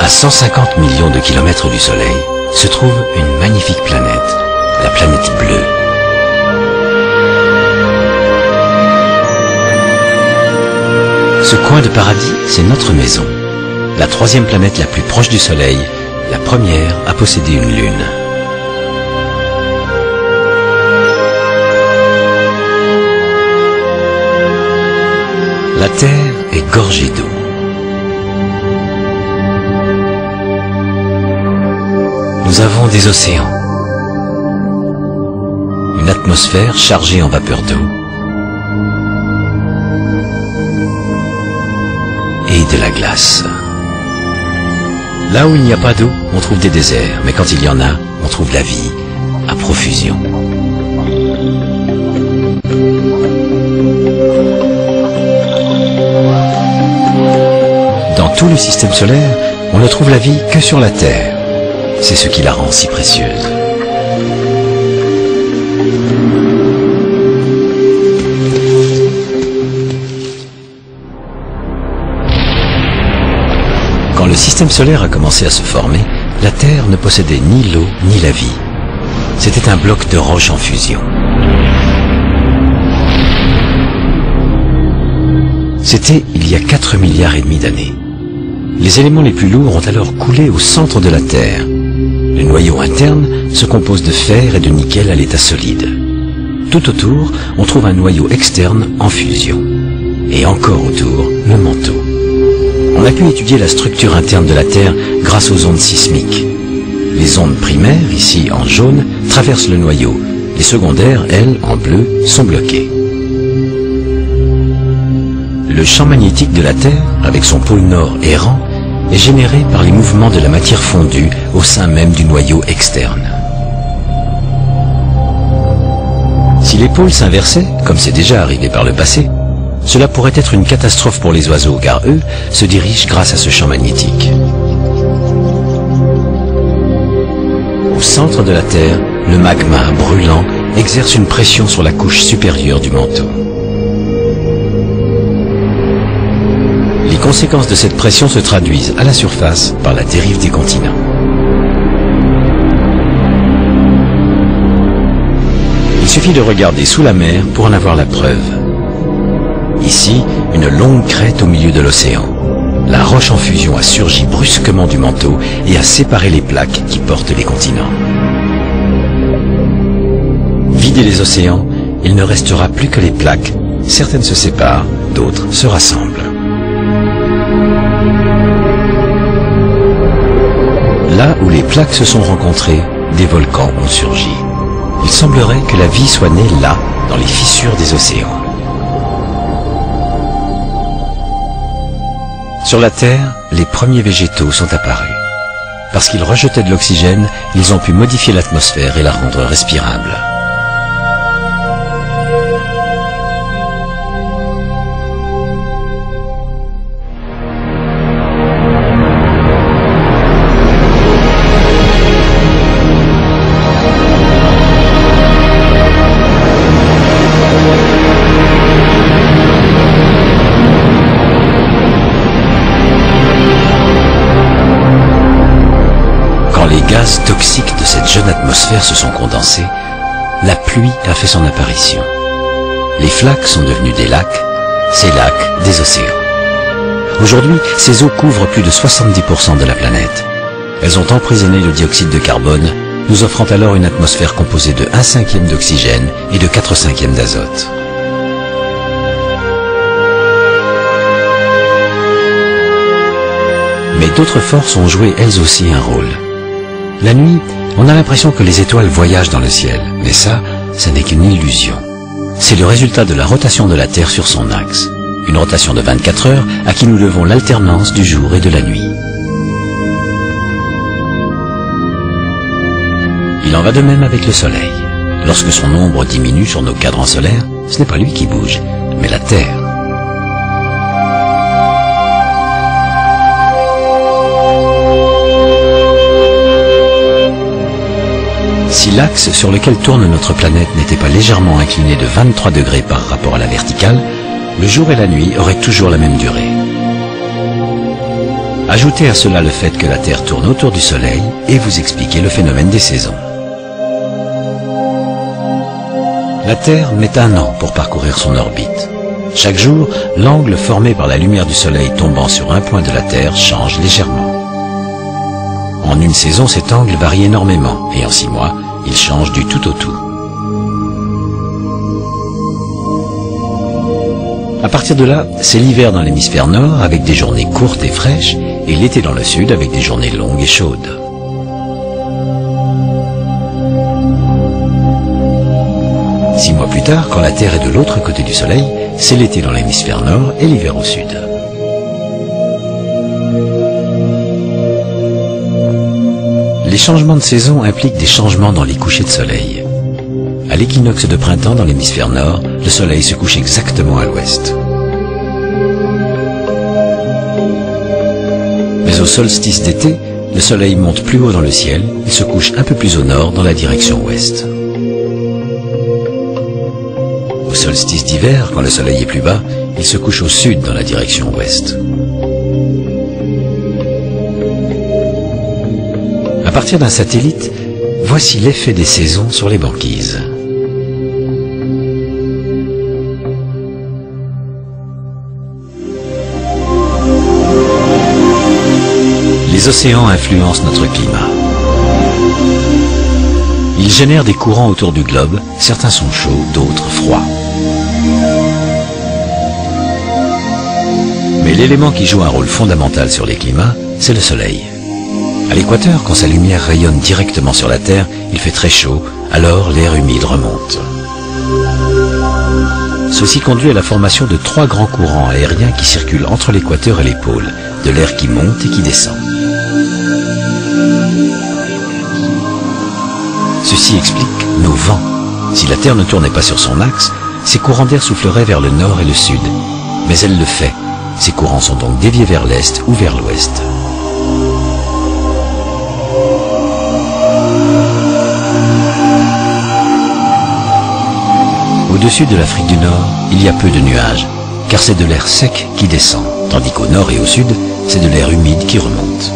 À 150 millions de kilomètres du Soleil se trouve une magnifique planète, la planète bleue. Ce coin de paradis, c'est notre maison. La troisième planète la plus proche du Soleil, la première à posséder une lune. La Terre est gorgée d'eau. Nous avons des océans, une atmosphère chargée en vapeur d'eau et de la glace. Là où il n'y a pas d'eau, on trouve des déserts, mais quand il y en a, on trouve la vie à profusion. Dans tout le système solaire, on ne trouve la vie que sur la Terre. C'est ce qui la rend si précieuse. Quand le système solaire a commencé à se former, la Terre ne possédait ni l'eau ni la vie. C'était un bloc de roches en fusion. C'était il y a 4,5 milliards d'années. Les éléments les plus lourds ont alors coulé au centre de la Terre. Le noyau interne se compose de fer et de nickel à l'état solide. Tout autour, on trouve un noyau externe en fusion. Et encore autour, le manteau. On a pu étudier la structure interne de la Terre grâce aux ondes sismiques. Les ondes primaires, ici en jaune, traversent le noyau. Les secondaires, elles, en bleu, sont bloquées. Le champ magnétique de la Terre, avec son pôle nord errant, est généré par les mouvements de la matière fondue au sein même du noyau externe. Si les pôles s'inversaient, comme c'est déjà arrivé par le passé, cela pourrait être une catastrophe pour les oiseaux, car eux se dirigent grâce à ce champ magnétique. Au centre de la Terre, le magma brûlant exerce une pression sur la couche supérieure du manteau. Les conséquences de cette pression se traduisent à la surface par la dérive des continents. Il suffit de regarder sous la mer pour en avoir la preuve. Ici, une longue crête au milieu de l'océan. La roche en fusion a surgi brusquement du manteau et a séparé les plaques qui portent les continents. Videz les océans, il ne restera plus que les plaques. Certaines se séparent, d'autres se rassemblent. Là où les plaques se sont rencontrées, des volcans ont surgi. Il semblerait que la vie soit née là, dans les fissures des océans. Sur la Terre, les premiers végétaux sont apparus. Parce qu'ils rejetaient de l'oxygène, ils ont pu modifier l'atmosphère et la rendre respirable. Les gaz toxiques de cette jeune atmosphère se sont condensés, la pluie a fait son apparition. Les flaques sont devenues des lacs, ces lacs des océans. Aujourd'hui, ces eaux couvrent plus de 70% de la planète. Elles ont emprisonné le dioxyde de carbone, nous offrant alors une atmosphère composée de 1/5 d'oxygène et de 4/5 d'azote. Mais d'autres forces ont joué elles aussi un rôle. La nuit, on a l'impression que les étoiles voyagent dans le ciel, mais ça n'est qu'une illusion. C'est le résultat de la rotation de la Terre sur son axe. Une rotation de 24 heures à qui nous devons l'alternance du jour et de la nuit. Il en va de même avec le Soleil. Lorsque son ombre diminue sur nos cadrans solaires, ce n'est pas lui qui bouge, mais la Terre. Si l'axe sur lequel tourne notre planète n'était pas légèrement incliné de 23 degrés par rapport à la verticale, le jour et la nuit auraient toujours la même durée. Ajoutez à cela le fait que la Terre tourne autour du Soleil et vous expliquez le phénomène des saisons. La Terre met 1 an pour parcourir son orbite. Chaque jour, l'angle formé par la lumière du Soleil tombant sur un point de la Terre change légèrement. En une saison, cet angle varie énormément et en 6 mois, il change du tout au tout. À partir de là, c'est l'hiver dans l'hémisphère nord avec des journées courtes et fraîches et l'été dans le sud avec des journées longues et chaudes. Six mois plus tard, quand la Terre est de l'autre côté du Soleil, c'est l'été dans l'hémisphère nord et l'hiver au sud. Les changements de saison impliquent des changements dans les couchers de soleil. À l'équinoxe de printemps dans l'hémisphère nord, le soleil se couche exactement à l'ouest. Mais au solstice d'été, le soleil monte plus haut dans le ciel et se couche un peu plus au nord dans la direction ouest. Au solstice d'hiver, quand le soleil est plus bas, il se couche au sud dans la direction ouest. À partir d'un satellite, voici l'effet des saisons sur les banquises. Les océans influencent notre climat. Ils génèrent des courants autour du globe, certains sont chauds, d'autres froids. Mais l'élément qui joue un rôle fondamental sur les climats, c'est le soleil. À l'équateur, quand sa lumière rayonne directement sur la Terre, il fait très chaud, alors l'air humide remonte. Ceci conduit à la formation de 3 grands courants aériens qui circulent entre l'équateur et les pôles, de l'air qui monte et qui descend. Ceci explique nos vents. Si la Terre ne tournait pas sur son axe, ces courants d'air souffleraient vers le nord et le sud. Mais elle le fait. Ces courants sont donc déviés vers l'est ou vers l'ouest. Au-dessus de l'Afrique du Nord, il y a peu de nuages, car c'est de l'air sec qui descend, tandis qu'au nord et au sud, c'est de l'air humide qui remonte.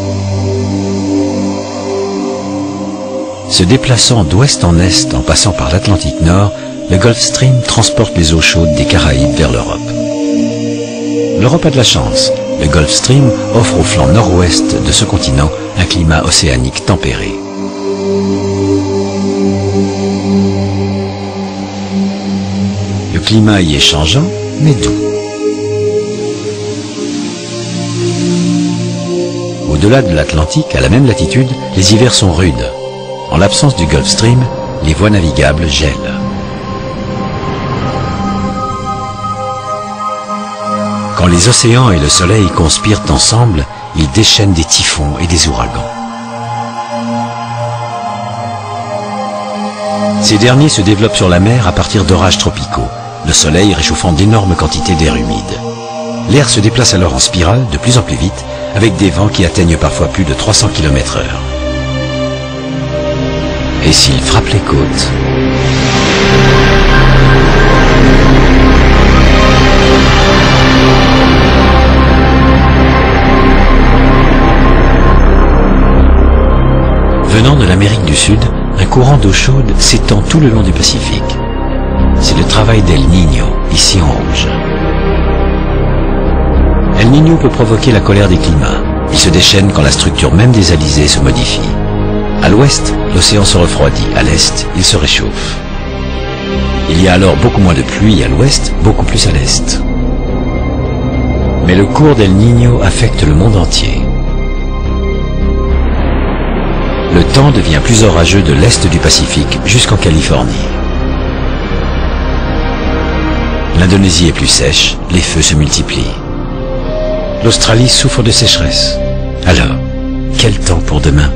Se déplaçant d'ouest en est en passant par l'Atlantique Nord, le Gulf Stream transporte les eaux chaudes des Caraïbes vers l'Europe. L'Europe a de la chance. Le Gulf Stream offre au flanc nord-ouest de ce continent un climat océanique tempéré. Le climat y est changeant, mais doux. Au-delà de l'Atlantique, à la même latitude, les hivers sont rudes. En l'absence du Gulf Stream, les voies navigables gèlent. Quand les océans et le soleil conspirent ensemble, ils déchaînent des typhons et des ouragans. Ces derniers se développent sur la mer à partir d'orages tropicaux, le soleil réchauffant d'énormes quantités d'air humide. L'air se déplace alors en spirale de plus en plus vite, avec des vents qui atteignent parfois plus de 300 km/h. Et s'il frappe les côtes? Venant de l'Amérique du Sud, un courant d'eau chaude s'étend tout le long du Pacifique. C'est le travail d'El Niño, ici en rouge. El Niño peut provoquer la colère des climats. Il se déchaîne quand la structure même des alizés se modifie. À l'ouest, l'océan se refroidit. À l'est, il se réchauffe. Il y a alors beaucoup moins de pluie à l'ouest, beaucoup plus à l'est. Mais le cours d'El Niño affecte le monde entier. Le temps devient plus orageux de l'est du Pacifique jusqu'en Californie. L'Indonésie est plus sèche, les feux se multiplient. L'Australie souffre de sécheresse. Alors, quel temps pour demain ?